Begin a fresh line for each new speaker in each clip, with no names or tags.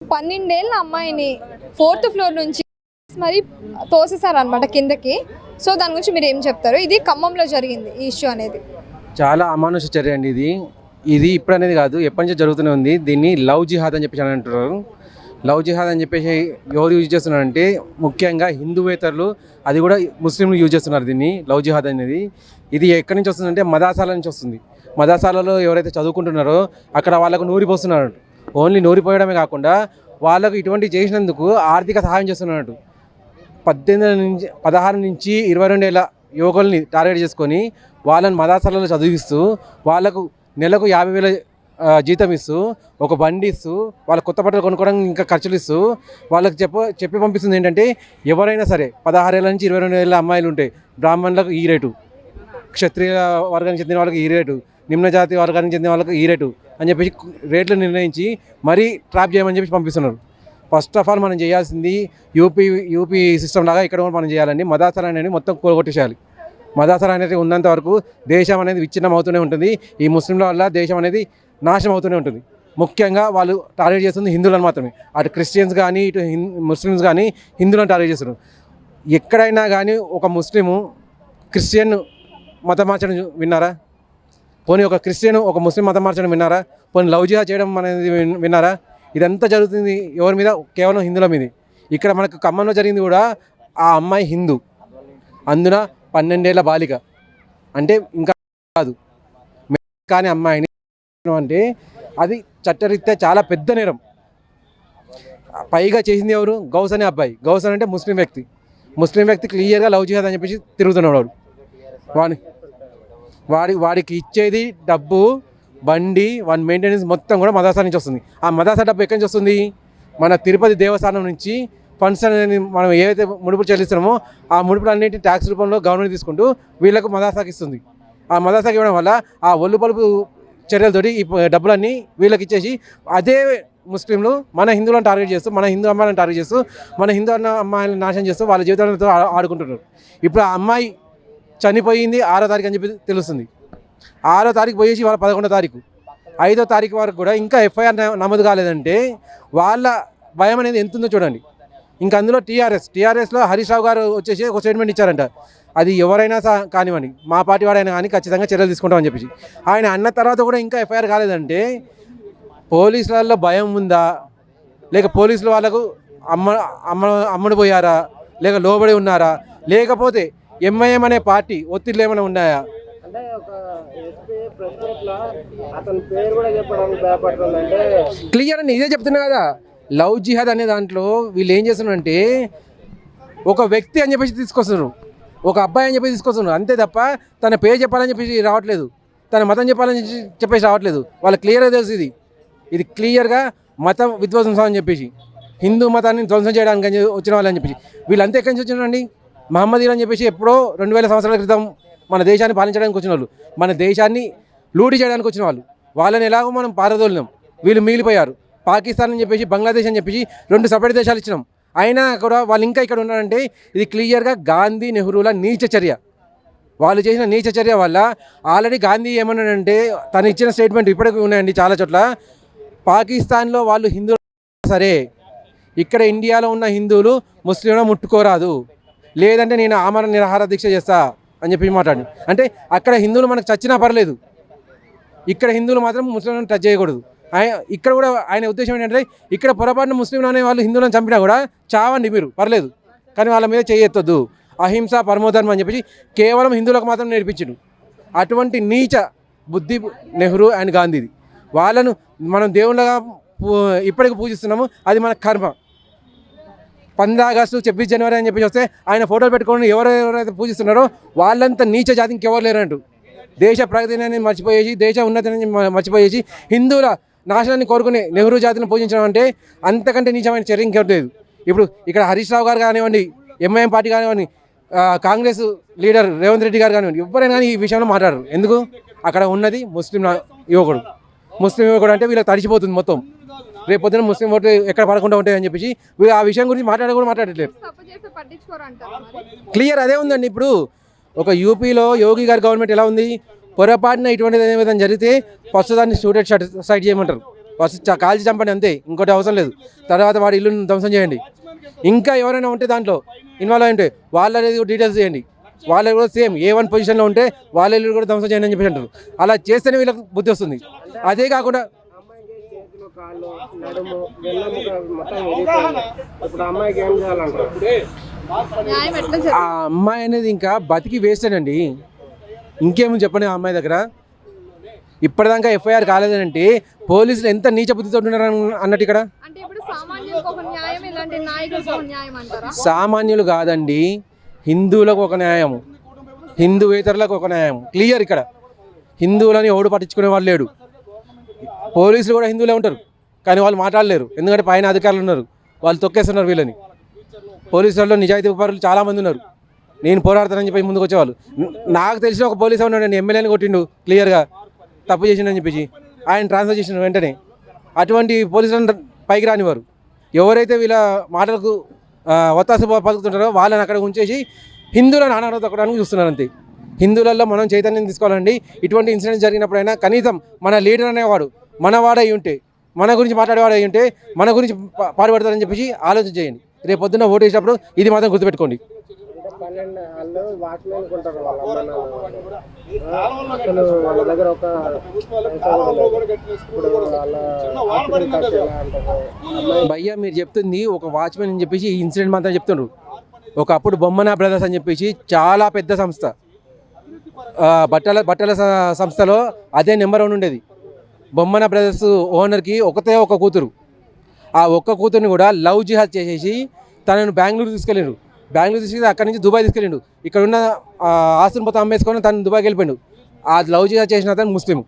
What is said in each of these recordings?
12 ఏళ్ల అమ్మాయిని 4th floor నుంచి మరి తోసేసారనమాట కిందకి. సో దాని గురించి మీరు ఏం చెప్తారు? ఇది ఖమ్మంలో జరిగింది ఈ ఇష్యూ అనేది.
చాలా అమానుష చర్య అండి ఇది ఇప్పుడు అనేది కాదు, ఎప్పటి నుంచో జరుగుతూనే ఉంది. దీన్ని లవ్ జిహాద్ అని చెప్పేసి అని అంటున్నారు. లవ్ జిహాద్ అని చెప్పేసి ఎవరు యూజ్ చేస్తున్నారంటే ముఖ్యంగా హిందూవేతరులు, అది కూడా ముస్లింలు యూజ్ చేస్తున్నారు దీన్ని. లవ్ జిహాద్ అనేది ఇది ఎక్కడి నుంచి వస్తుందంటే మదాసాల నుంచి వస్తుంది. మదాసాలలో ఎవరైతే చదువుకుంటున్నారో అక్కడ వాళ్ళకు నూరిపోస్తున్నారు. ఓన్లీ నూరిపోయడమే కాకుండా వాళ్ళకు ఇటువంటి చేసినందుకు ఆర్థిక సహాయం చేస్తున్నట్టు. 16 నుంచి 22 ఏళ్ళ యువకుల్ని టార్గెట్ చేసుకొని వాళ్ళని మదాసాలలో చదివిస్తూ వాళ్ళకు నెలకు 50,000 జీతం ఇస్తూ, ఒక బండి ఇస్తూ, వాళ్ళ కొత్త బట్టలు కొనుక్కోవడానికి ఇంకా ఖర్చులు ఇస్తూ వాళ్ళకి చెప్పి పంపిస్తుంది. ఏంటంటే ఎవరైనా సరే 16 ఏళ్ళ నుంచి 22 ఏళ్ళ అమ్మాయిలు ఉంటాయి, బ్రాహ్మణులకు ఈ రేటు, క్షత్రియ వర్గానికి చెందిన వాళ్ళకి ఈ రేటు, నిమ్న జాతి వర్గానికి చెందిన వాళ్ళకి ఈ రేటు అని చెప్పేసి రేట్లు నిర్ణయించి మరీ ట్రాప్ చేయమని చెప్పి పంపిస్తున్నారు. ఫస్ట్ ఆఫ్ ఆల్ మనం చేయాల్సింది యూపీ సిస్టమ్ లాగా ఇక్కడ కూడా మనం చేయాలండి. మదాసర అనేది మొత్తం కూలగొట్టేసేయాలి. మదాసర అనేది ఉన్నంత వరకు దేశం అనేది విచ్ఛిన్నం అవుతూనే ఉంటుంది. ఈ ముస్లింల వల్ల దేశం అనేది నాశనం అవుతూనే ఉంటుంది. ముఖ్యంగా వాళ్ళు టార్గెట్ చేస్తుంది హిందువులను మాత్రమే. అటు క్రిస్టియన్స్ కానీ ఇటు ముస్లిమ్స్ కానీ హిందువులను టార్గెట్ చేస్తారు. ఎక్కడైనా కానీ ఒక ముస్లిము క్రిస్టియన్ మతం మార్చడం విన్నారా? పోనీ ఒక క్రిస్టియన్ ఒక ముస్లిం మతం మార్చడం విన్నారా? పోనీ లవ్ జిహాద్ చేయడం అనేది విన్నారా? ఇదంతా జరుగుతుంది ఎవరి మీద? కేవలం హిందువుల మీద. ఇక్కడ మనకు ఖమ్మంలో జరిగింది కూడా ఆ అమ్మాయి హిందూ, అందున 12 ఏళ్ళ బాలిక అంటే ఇంకా కాదు కానీ అమ్మాయిని అంటే అది చట్టరీత్యా చాలా పెద్ద నేరం. పైగా చేసింది ఎవరు? గౌస్ అనే అబ్బాయి. గౌస్ అంటే ముస్లిం వ్యక్తి క్లియర్గా లవ్ జిహాద్ అని చెప్పేసి తిరుగుతున్నాడు. వాడికి ఇచ్చేది డబ్బు, బండి, వాడి మెయింటెనెన్స్ మొత్తం కూడా మదాసా నుంచి వస్తుంది. ఆ మదాసా డబ్బు ఎక్కడి నుంచి వస్తుంది? మన తిరుపతి దేవస్థానం నుంచి ఫండ్స్ అనేది మనం ఏవైతే ముడుపులు చెల్లిస్తున్నామో ఆ ముడుపులన్నింటినీ ట్యాక్స్ రూపంలో గవర్నమెంట్ తీసుకుంటూ వీళ్ళకు మదాసాకి ఇస్తుంది. ఆ మదాసాకి ఇవ్వడం వల్ల ఆ ఒళ్ళు పలుపు చర్యలతోటి ఈ డబ్బులన్నీ వీళ్ళకి ఇచ్చేసి అదే ముస్లింలు మన హిందువులను టార్గెట్ చేస్తూ, మన హిందూ అమ్మాయిలను టార్గెట్ చేస్తూ, మన హిందూ అమ్మాయిలను నాశనం చేస్తూ వాళ్ళ జీవితాలతో ఆడుకుంటున్నారు. ఇప్పుడు ఆ అమ్మాయి చనిపోయింది 6వ తారీఖు అని చెప్పి తెలుస్తుంది. 6వ తారీఖు పోయేసి వాళ్ళ 11వ తారీఖు 5వ తారీఖు వరకు కూడా ఇంకా ఎఫ్ఐఆర్ నమోదు కాలేదంటే వాళ్ళ భయం అనేది ఎంత ఉందో చూడండి. ఇంకా అందులో టీఆర్ఎస్లో హరీష్ రావు గారు వచ్చేసి ఒక స్టేట్మెంట్ ఇచ్చారంట. అది ఎవరైనా కానివ్వండి, మా పార్టీ వాడైనా కానీ ఖచ్చితంగా చర్యలు తీసుకుంటామని చెప్పేసి ఆయన అన్న తర్వాత కూడా ఇంకా ఎఫ్ఐఆర్ కాలేదంటే పోలీసులలో భయం ఉందా, లేక పోలీసులు వాళ్ళకు అమ్మడు పోయారా, లేక లోబడి ఉన్నారా, లేకపోతే ఎంఐఎం అనే పార్టీ ఒత్తిడిలు ఏమైనా ఉన్నాయా?
అంటే ఒక ఎస్పీ ప్రెస్ మీట్లో అతని పేరు కూడా చెప్పడానికి భయపడుతుందంటే
క్లియర్ అని ఇదే చెప్తున్నా కదా. లవ్ జిహాద్ అనే దాంట్లో వీళ్ళు ఏం చేస్తున్నారంటే ఒక వ్యక్తి అని చెప్పేసి తీసుకొస్తున్నారు, ఒక అబ్బాయి అని చెప్పేసి తీసుకొస్తున్నారు అంతే తప్ప తన పేరు చెప్పాలని చెప్పేసి రావట్లేదు, తన మతం చెప్పాలని చెప్పేసి రావట్లేదు. వాళ్ళు క్లియర్గా తెలుసు ఇది క్లియర్గా మతం విధ్వంసం అని చెప్పేసి హిందూ మతాన్ని ధ్వంసం చేయడానికి వచ్చిన వాళ్ళని చెప్పేసి వీళ్ళంతా ఎక్కడి నుంచి వచ్చినారండి? మహమ్మదీలు అని చెప్పేసి ఎప్పుడో 2000 సంవత్సరాల క్రితం మన దేశాన్ని పాలించడానికి వచ్చిన వాళ్ళు, మన దేశాన్ని లూటీ చేయడానికి వచ్చిన వాళ్ళని ఎలాగో మనం పారదోలినాం. వీళ్ళు మిగిలిపోయారు. పాకిస్తాన్ అని చెప్పేసి, బంగ్లాదేశ్ అని చెప్పేసి 2 సపరేట్ దేశాలు ఇచ్చినాం. అయినా కూడా వాళ్ళు ఇంకా ఇక్కడ ఉన్నారంటే ఇది క్లియర్గా గాంధీ నెహ్రూల నీచ చర్య. వాళ్ళు చేసిన నీచ చర్య వల్ల ఆల్రెడీ గాంధీ ఏమన్నాడంటే తను ఇచ్చిన స్టేట్మెంట్ ఇప్పటికీ ఉన్నాయండి చాలా చోట్ల. పాకిస్తాన్లో వాళ్ళు హిందువులు సరే, ఇక్కడ ఇండియాలో ఉన్న హిందువులు ముస్లింలను ముట్టుకోరాదు, లేదంటే నేను ఆమరణ నిరాహార దీక్ష చేస్తా అని చెప్పి మాట్లాడి. అంటే అక్కడ హిందువులు మనకు చచ్చినా పర్లేదు, ఇక్కడ హిందువులు మాత్రం ముస్లింలను టచ్ చేయకూడదు. ఇక్కడ కూడా ఆయన ఉద్దేశం ఏంటంటే ఇక్కడ పొరపాటున ముస్లింలు అనే వాళ్ళు హిందువులను చంపినా కూడా చావండి మీరు పర్లేదు, కానీ వాళ్ళ మీద చేయొత్తద్దు, అహింస పరమోధర్మం అని చెప్పి కేవలం హిందువులకు మాత్రం నేర్పించిండు. అటువంటి నీచ బుద్ధి నెహ్రూ అండ్ గాంధీది. వాళ్ళను మనం దేవుళ్ళగా ఇప్పటికి పూజిస్తున్నాము, అది మన కర్మ. 15 ఆగస్టు 26 జనవరి అని చెప్పేసి వస్తే ఆయన ఫోటోలు పెట్టుకొని ఎవరెవరైతే పూజిస్తున్నారో వాళ్ళంతా నీచ జాతి ఇంకెవరు లేరంటూ దేశ ప్రగతిని మర్చిపోయేసి, దేశ ఉన్నతిని మర్చిపోయేసి హిందువుల నాశనాన్ని కోరుకునే నెహ్రూ జాతిని పూజించడం అంటే అంతకంటే నీచమైన చర్య ఇంకెవరు లేదు. ఇప్పుడు ఇక్కడ హరీష్ రావు గారు కానివ్వండి, ఎంఐఎం పార్టీ కానివ్వండి, కాంగ్రెస్ లీడర్ రేవంత్ రెడ్డి గారు కానివ్వండి, ఎవరైనా కానీ ఈ విషయంలో మాట్లాడరు. ఎందుకు? అక్కడ ఉన్నది ముస్లిం యువకుడు అంటే వీళ్ళకి తడిచిపోతుంది మొత్తం. రేపు పొద్దున ముస్లిం ఓట్లు ఎక్కడ పడకుండా ఉంటాయని చెప్పేసి వీళ్ళు ఆ విషయం గురించి మాట్లాడట్లేదు. క్లియర్ అదే ఉందండి. ఇప్పుడు ఒక యూపీలో యోగి గారి గవర్నమెంట్ ఎలా ఉంది? పొరపాటున ఇటువంటిది ఏదైనా జరిగితే ఫస్ట్ దాన్ని స్టూడెంట్ సైడ్ చేయమంటారు. ఫస్ట్ కాల్చి చంపండి అంతే, ఇంకోటి అవసరం లేదు. తర్వాత వాడి ఇల్లుని ధ్వంసం చేయండి. ఇంకా ఎవరైనా ఉంటే దాంట్లో ఇన్వాల్వ్ అయి ఉంటే వాళ్ళది డీటెయిల్స్ చేయండి. వాళ్ళు కూడా సేమ్ A1 పొజిషన్లో ఉంటే వాళ్ళ ఇల్లు కూడా ధ్వంసం చేయండి అని చెప్పి అంటారు. అలా చేస్తేనే వీళ్ళకి బుద్ధి వస్తుంది. అదే కాకుండా
అమ్మాయికి చేతులు కాళ్ళు నడుము వెన్నెముక మొత్తం విరిగిపోయింది. ఇప్పుడు అమ్మాయికి ఏం చేయాలంటారు?
న్యాయం ఎట్లా
ఆ అమ్మాయి అనేది ఇంకా బతికి వేస్టేనండి. ఇంకేమని చెప్పండి ఆ అమ్మాయి దగ్గర. ఇప్పటిదాకా FIR కాలేదంటే పోలీసులు ఎంత నీచ బుద్ధితో ఉన్నారు అన్నట్టు ఇక్కడ.
అంటే ఇప్పుడు సామాన్యులకు ఒక న్యాయం, ఇలాంటి నాయకులకు ఒక న్యాయం అంటారా?
సామాన్యులు కాదండి, హిందువులకు ఒక న్యాయం, హిందువేతరులకు ఒక న్యాయం. క్లియర్ ఇక్కడ. హిందువులని ఓడు పట్టించుకునే వాళ్ళు లేడు. పోలీసులు కూడా హిందువులే ఉంటారు కానీ వాళ్ళు మాట్లాడలేరు, ఎందుకంటే పైన అధికారులు ఉన్నారు, వాళ్ళు తొక్కేస్తున్నారు వీళ్ళని. పోలీసులలో నిజాయితీ పరులు చాలామంది ఉన్నారు. నేను పోరాడతానని చెప్పి ముందుకు వచ్చేవాళ్ళు. నాకు తెలిసిన ఒక పోలీసు ఉన్నాడు, ఎమ్మెల్యేని కొట్టిండు క్లియర్గా తప్పు చేసిండని చెప్పేసి ఆయన ట్రాన్స్ఫర్ చేసిన వెంటనే. అటువంటి పోలీసులను పైకి రానివారు. ఎవరైతే వీళ్ళ మాటలకు ఒత్తాసు పలుకుతుంటారో వాళ్ళని అక్కడ ఉంచేసి హిందువులను ఆనాడు తొక్కడానికి చూస్తున్నారు అంతే. హిందువులలో మనం చైతన్యం తీసుకోవాలండి. ఇటువంటి ఇన్సిడెంట్స్ జరిగినప్పుడైనా కనీసం మన లీడర్ అనేవాడు మనవాడై ఉంటే, మన గురించి మాట్లాడేవాడు అయి ఉంటే మన గురించి పాటుపడతారని చెప్పేసి ఆలోచన చేయండి. రేపు పొద్దున్న ఓటు వేసినప్పుడు ఇది మాత్రం గుర్తుపెట్టుకోండి.
12 వాళ్ళు వాచ్మెన్ ఉంటారు వాళ్ళ అమ్మ నాన్న. అసలు వాళ్ళ దగ్గర ఒక పైసా కూడా లేదు. ఇప్పుడు వాళ్ళ ఆస్తిని ఖర్చు ఎలా అంటారు?
భయ్యా మీరు చెప్తుంది ఒక వాచ్మెన్ అని చెప్పేసి ఈ ఇన్సిడెంట్ మాత్రం చెప్తుండ్రు. ఒకప్పుడు బొమ్మనా బ్రదర్స్ అని చెప్పేసి చాలా పెద్ద సంస్థ, బట్టల సంస్థలో అదే నెంబర్ 1 ఉండేది. బొమ్మనా బ్రదర్స్ ఓనర్కి ఒకతే ఒక కూతురు. ఆ ఒక్క కూతుర్ని కూడా లవ్ జిహాద్ చేసేసి తనను బెంగళూరు తీసుకెళ్ళిండు. బెంగళూరు తీసుకెళ్ళి అక్కడి నుంచి దుబాయ్ తీసుకెళ్ళిండు. ఇక్కడ ఉన్న ఆస్తుని మొత్తం అమ్మేసుకొని తను దుబాయ్కి వెళ్ళిపోయిండు. ఆ లవ్ జిహాద్ చేసిన అతను ముస్లిం.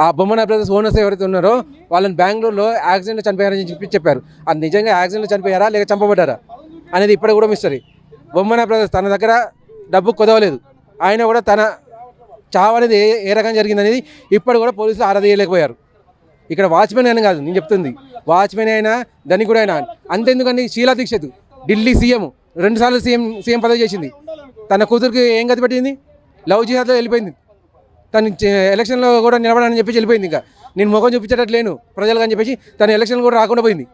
ఆ బొమ్మనా బ్రదర్స్ ఓనర్స్ ఎవరైతే ఉన్నారో వాళ్ళని బెంగళూరులో యాక్సిడెంట్లో చనిపోయారని చెప్పి చెప్పారు. అది నిజంగా యాక్సిడెంట్లో చనిపోయారా లేక చంపబడ్డారా అనేది ఇప్పుడు కూడా మిస్టరీ. బొమ్మనా బ్రదర్స్ తన దగ్గర డబ్బు కుదవలేదు, ఆయన కూడా తన చావు అనేది ఏ రకంగా జరిగిందనేది ఇప్పుడు కూడా పోలీసులు ఆరాధీయలేకపోయారు. ఇక్కడ వాచ్మెన్ అయినా కాదు నేను చెప్తుంది, వాచ్మెన్ అయినా ధనికుడు అయినా అంతెందుకండి. షీలా దీక్షిత్ ఢిల్లీ సీఎం 2 సార్లు సీఎం పదవి చేసింది. తన కూతురికి ఏం గతి పెట్టింది? లవ్ జిహాద్లో వెళ్ళిపోయింది. తను ఎలక్షన్లో కూడా నిలబడాలని చెప్పేసి వెళ్ళిపోయింది. ఇంకా నేను ముఖం చూపించేటట్లేను ప్రజలకు అని చెప్పేసి తన ఎలక్షన్ కూడా రాకుండా పోయింది.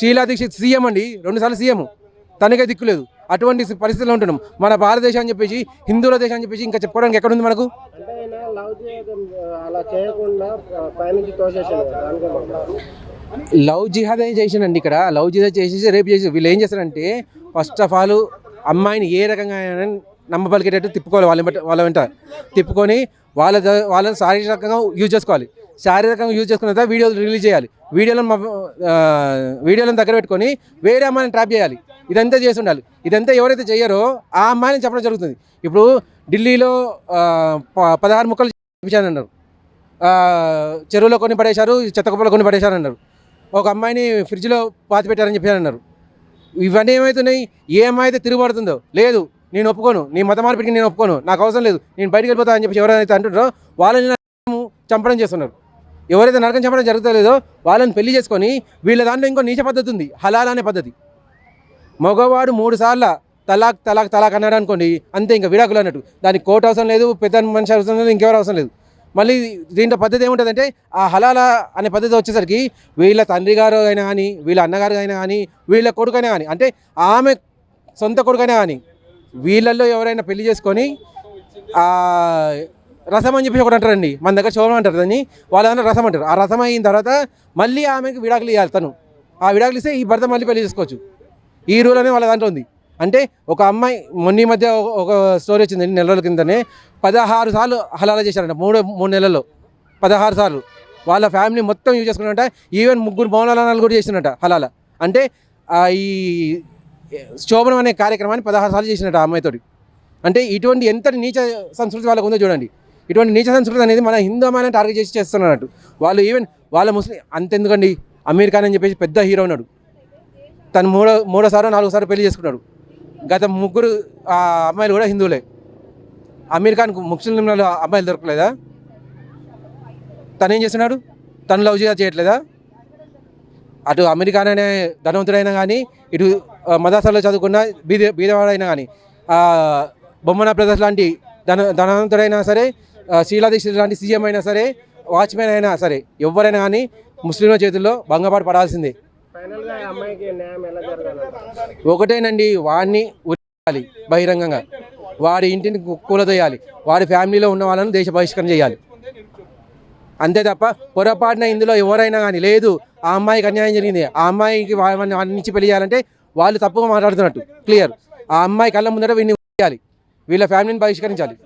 షీలా దీక్షిత్ సీఎం అండి, 2 సార్లు సీఎం, తనకే దిక్కులేదు. అటువంటి పరిస్థితుల్లో ఉంటున్నాం. మన భారతదేశం అని చెప్పేసి, హిందువుల దేశం అని చెప్పేసి ఇంకా చెప్పుకోవడానికి ఎక్కడుంది మనకు?
అంటే ఆయన లవ్ చేయడం అలా చేయకుండా పైనుంచి తోసేసాడు.
లవ్ జిహాద్ అని చేసిండండి. ఇక్కడ లవ్ జిహాద్ చేసేసి రేపు చేసి వీళ్ళు ఏం చేస్తారంటే ఫస్ట్ ఆఫ్ ఆల్ అమ్మాయిని ఏ రకంగా నమ్మబలికేటట్టు తిప్పుకోవాలి. వాళ్ళ వెంట తిప్పుకొని వాళ్ళని శారీరకంగా యూజ్ చేసుకోవాలి. శారీరకంగా యూజ్ చేసుకున్న తర్వాత వీడియోలు రిలీజ్ చేయాలి. వీడియోలను దగ్గర పెట్టుకొని వేరే అమ్మాయిని ట్రాప్ చేయాలి. ఇదంతా చేసి ఉండాలి. ఇదంతా ఎవరైతే చేయరో ఆ అమ్మాయిని చెప్పడం జరుగుతుంది. ఇప్పుడు ఢిల్లీలో 16 ముక్కలు చేపించారన్నారు, చెరువులో కొన్ని పడేశారు, చెత్తకుప్పలో కొన్ని పడేశారన్నారు. ఒక అమ్మాయిని ఫ్రిడ్జ్లో పాతి పెట్టారని చెప్పారన్నారు. ఇవన్నీ ఏమవుతున్నాయి? ఏ అమ్మాయి అయితే తిరుగుబడుతుందో, లేదు నేను ఒప్పుకోను, నీ మత మార్పిడికి నేను ఒప్పుకోను, నాకు అవసరం లేదు, నేను బయటికి వెళ్ళిపోతా అని చెప్పి ఎవరైతే అంటుంటారో వాళ్ళని చంపడం చేస్తున్నారు. ఎవరైతే నరకం చంపడం జరుగుతలేదో వాళ్ళని పెళ్లి చేసుకొని వీళ్ళ దాంట్లో ఇంకో నీచ పద్ధతి ఉంది, హలాల్ అనే పద్ధతి. మగవాడు 3 సార్లు తలాక్ తలాక్ తలాక్ అన్నాడు అనుకోండి, అంతే, ఇంకా విడాకులు అన్నట్టు. దానికి కోర్టు అవసరం లేదు, పెద్ద మనిషి అవసరం లేదు, ఇంకెవరు అవసరం లేదు. మళ్ళీ దీంట్లో పద్ధతి ఏముంటుందంటే ఆ హలాల అనే పద్ధతి వచ్చేసరికి వీళ్ళ తండ్రి గారు అయినా కానీ, వీళ్ళ అన్నగారు అయినా కానీ, వీళ్ళ కొడుకైనా కానీ, అంటే ఆమె సొంత కొడుకైనా కానీ, వీళ్ళల్లో ఎవరైనా పెళ్లి చేసుకొని రసం అని చెప్పి ఒకటి అంటారండి, మన దగ్గర శోభనం అంటారు దాన్ని, వాళ్ళ రసం అంటారు. ఆ రసం అయిన తర్వాత మళ్ళీ ఆమెకి విడాకులు ఇవ్వాలి. తను ఆ విడాకులు ఇస్తే ఈ భర్త మళ్ళీ పెళ్లి చేసుకోవచ్చు. ఈ రూల్ అనేది వాళ్ళ దాంట్లో ఉంది. అంటే ఒక అమ్మాయి మొన్న ఈ మధ్య ఒక స్టోరీ వచ్చింది, నెల రోజుల కిందనే 16 సార్లు హలాలా చేశారంట. 3 నెలల్లో 16 సార్లు వాళ్ళ ఫ్యామిలీ మొత్తం యూజ్ చేసుకున్నారంట. ఈవెన్ 3 మౌనాలను కూడా చేసినట్ట హలాలా. అంటే ఈ శోభనం అనే కార్యక్రమాన్ని 16 సార్లు చేసినట్టు ఆ అమ్మాయితోటి. అంటే ఇటువంటి ఎంతటి నీచ సంస్కృతి వాళ్ళకు ఉందో చూడండి. ఇటువంటి నీచ సంస్కృతి అనేది మన హిందూ అమ్మాయిని టార్గెట్ చేసి చేస్తున్నట్టు. వాళ్ళు ఈవెన్ వాళ్ళ ముస్లిం అంతెందుకండి, అమీర్ ఖాన్ అని చెప్పేసి పెద్ద హీరో ఉన్నాడు, తను 3వ సారో 4వ సారో పెళ్లి చేసుకున్నాడు. గత 3 అమ్మాయిలు కూడా హిందువులే. అమీర్ ఖాన్కు ముస్లింల అమ్మాయిలు దొరకలేదా? తను ఏం చేస్తున్నాడు? తను లవ్ చేయట్లేదా? అటు అమీర్ ఖాన్ అనే ధనవంతుడైనా కానీ, ఇటు మదర్సాలో చదువుకున్న బీదవాడైనా కానీ, బొమ్మనా బ్రదర్స్ లాంటి ధనవంతుడైనా సరే, షీలా దీక్షిత్ లాంటి సీఎం అయినా సరే, వాచ్మెన్ అయినా సరే, ఎవరైనా కానీ ముస్లింల చేతుల్లో భంగపాటు పడాల్సిందే.
ఫైనల్గా ఈ అమ్మాయికి న్యాయం ఎలా జరగాలి?
ఒకటేనండి, వాడిని ఉరియాలి బహిరంగంగా, వాడి ఇంటిని కూలదోయాలి, వాడి ఫ్యామిలీలో ఉన్న వాళ్ళని దేశ బహిష్కరణ చేయాలి. అంతే తప్ప పొరపాటున ఇందులో ఎవరైనా కానీ లేదు ఆ అమ్మాయికి అన్యాయం జరిగింది, ఆ అమ్మాయికి వాడి నుంచి పెళ్లి చేయాలంటే వాళ్ళు తప్పుగా మాట్లాడుతున్నట్టు క్లియర్. ఆ అమ్మాయి కళ్ళ ముందర వీడిని చేయాలి, వీళ్ళ ఫ్యామిలీని బహిష్కరించాలి.